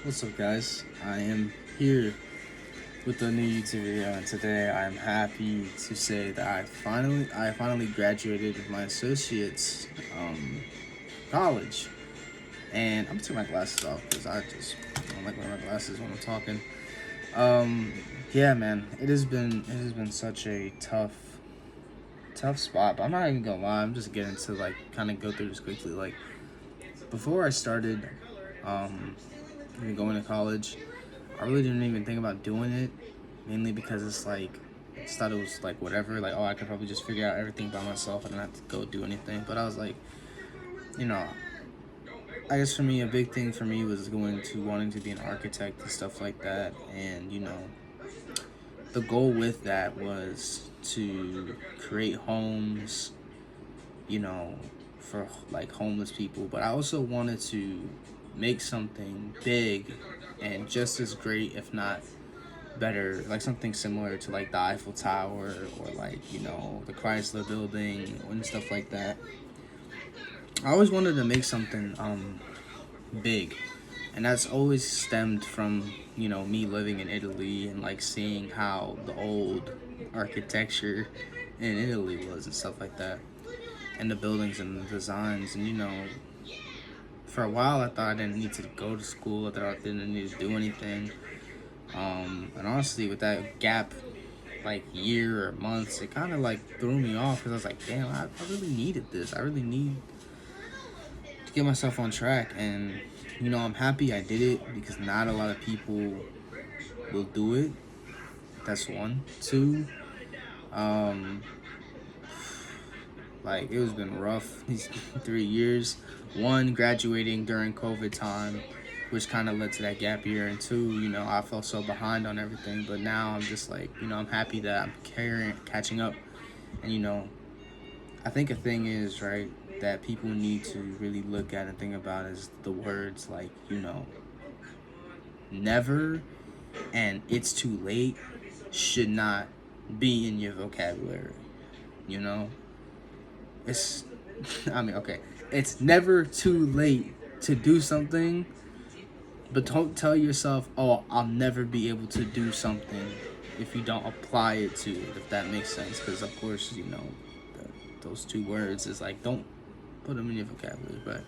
What's up, guys? I am here with a new YouTube video, and today I'm happy to say that I finally graduated with my associates, college. And I'm gonna take my glasses off because I don't like wearing my glasses when I'm talking. Um, yeah, man, it has been such a tough spot. But I'm not even gonna lie. I'm just getting to like kind of go through this quickly. Like before I started, um, even going to college. I really didn't even think about doing it, mainly because it's like I just thought it was like whatever, like oh I could probably just figure out everything by myself. I don't have to go do anything. But I was like, you know, I guess for me a big thing for me was going to wanting to be an architect and stuff like that. And the goal with that was to create homes, you know, for like homeless people. But I also wanted to make something big and just as great, if not better, like something similar to like the Eiffel Tower or like the Chrysler Building and stuff like that. I always wanted to make something big, and that's always stemmed from me living in Italy and like seeing how the old architecture in Italy was and stuff like that, and the buildings and the designs. And for a while I thought I didn't need to go to school, I thought I didn't need to do anything. And honestly, with that gap, like year or months, it kind of like threw me off because I was like, damn, I really needed this. I really need to get myself on track. And, I'm happy I did it because not a lot of people will do it. That's one. Two, um, like it was been rough these 3 years. One, graduating during COVID time, which kind of led to that gap year. And two, I felt so behind on everything. But now I'm just like, I'm happy that I'm catching up. And I think a thing is right that people need to really look at and think about is the words like never and it's too late should not be in your vocabulary. You know, it's I mean, okay, it's never too late to do something, but don't tell yourself, oh, I'll never be able to do something if you don't apply it to it, if that makes sense. Because, of course, those two words is like, don't put them in your vocabulary. But,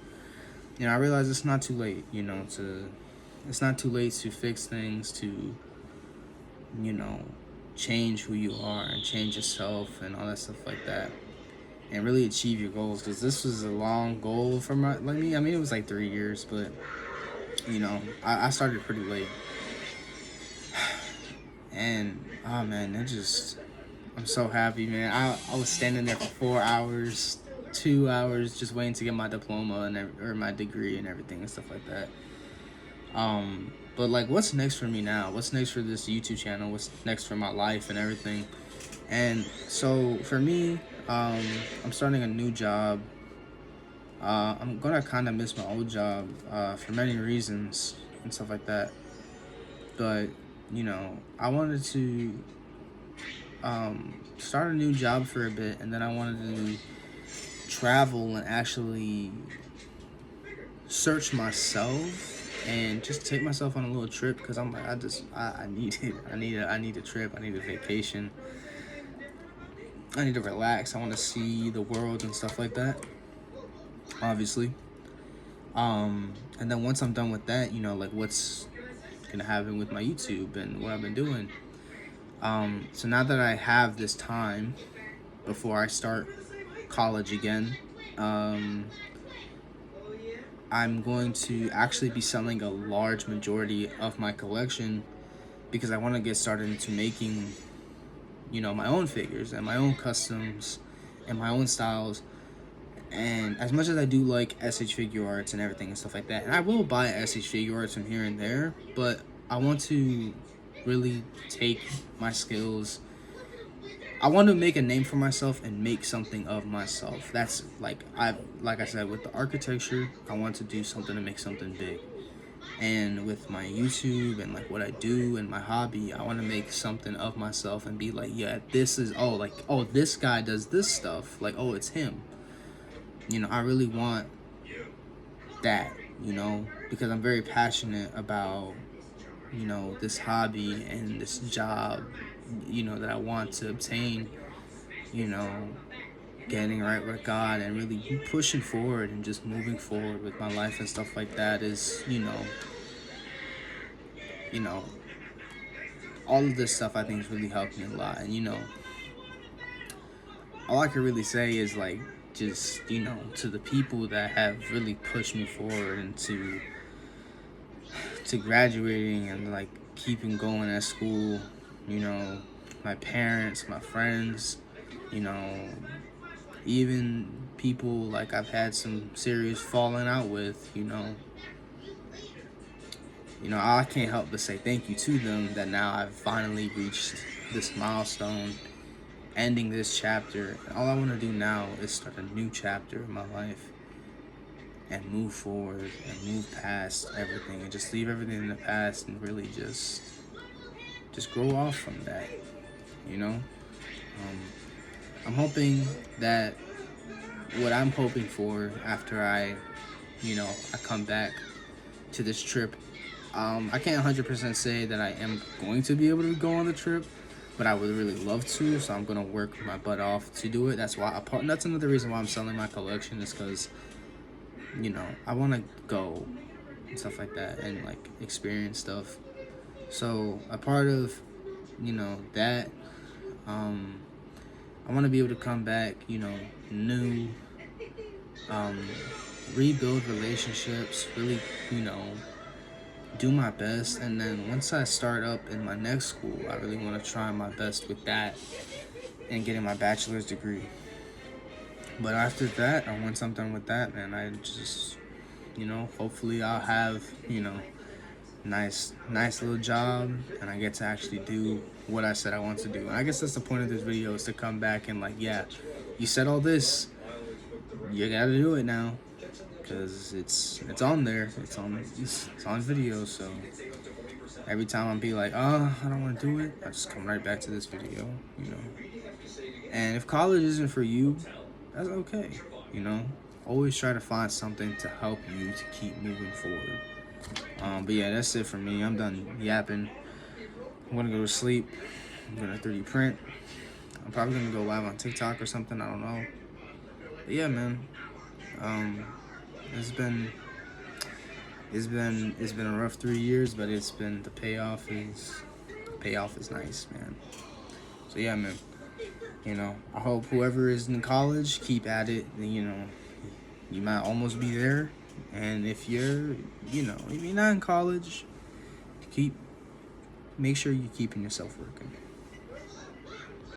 I realize it's not too late, it's not too late to fix things, to, you know, change who you are and change yourself and all that stuff like that. And really achieve your goals, because this was a long goal for me. I mean, it was like 3 years, but I started pretty late. And oh man, I'm so happy, man. I was standing there for 4 hours, 2 hours, just waiting to get my diploma or my degree and everything and stuff like that. But like, what's next for me now? What's next for this YouTube channel? What's next for my life and everything? And so for me, I'm starting a new job. I'm gonna kind of miss my old job for many reasons and stuff like that. But I wanted to start a new job for a bit, and then I wanted to travel and actually search myself and just take myself on a little trip, because I'm like, I need it. I need a trip. I need a vacation. I need to relax. I want to see the world and stuff like that, obviously. And then once I'm done with that, like what's gonna happen with my YouTube and what I've been doing. So now that I have this time before I start college again, I'm going to actually be selling a large majority of my collection, because I want to get started into making, my own figures and my own customs and my own styles. And as much as I do like SH Figure Arts and everything and stuff like that, and I will buy SH Figure Arts from here and there, but I want to really take my skills. I want to make a name for myself and make something of myself. That's like I said, with the architecture, I want to do something to make something big. And with my YouTube and like what I do and my hobby, I want to make something of myself and be like, yeah, this is this guy does this stuff. Like, oh, it's him. I really want that. because I'm very passionate about, this hobby and this job, that I want to obtain, you know, getting right with God and really pushing forward and just moving forward with my life and stuff like that is, you know, all of this stuff I think has really helped me a lot. And, all I can really say is like, just, to the people that have really pushed me forward and to graduating and like keeping going at school, my parents, my friends, you know, even people like I've had some serious falling out with, I can't help but say thank you to them that now I've finally reached this milestone, ending this chapter. All I want to do now is start a new chapter in my life and move forward and move past everything and just leave everything in the past and really just grow off from that, you know? I'm hoping that what I'm hoping for after I come back to this trip, I can't 100% say that I am going to be able to go on the trip, but I would really love to, so I'm going to work my butt off to do it. That's another reason why I'm selling my collection, is because, I want to go and stuff like that and like experience stuff. So a part of, that, I want to be able to come back, new, rebuild relationships, really, do my best. And then once I start up in my next school, I really want to try my best with that and getting my bachelor's degree. But after that, once I'm done with that, man, I just, hopefully I'll have, nice little job, and I get to actually do what I said I want to do. And I guess that's the point of this video, is to come back and like, yeah, you said all this, you gotta do it now, because it's on there, it's on video. So every time I'll be like, oh, I don't want to do it, I just come right back to this video, And if college isn't for you, that's okay, always try to find something to help you to keep moving forward. But yeah, that's it for me. I'm done yapping. I'm gonna go to sleep. I'm gonna 3D print. I'm probably gonna go live on TikTok or something, I don't know. But yeah, man. It's been a rough 3 years, but the payoff is nice, man. So yeah, man. I hope whoever is in college, keep at it. You might almost be there. And if you're not in college, make sure you're keeping yourself working.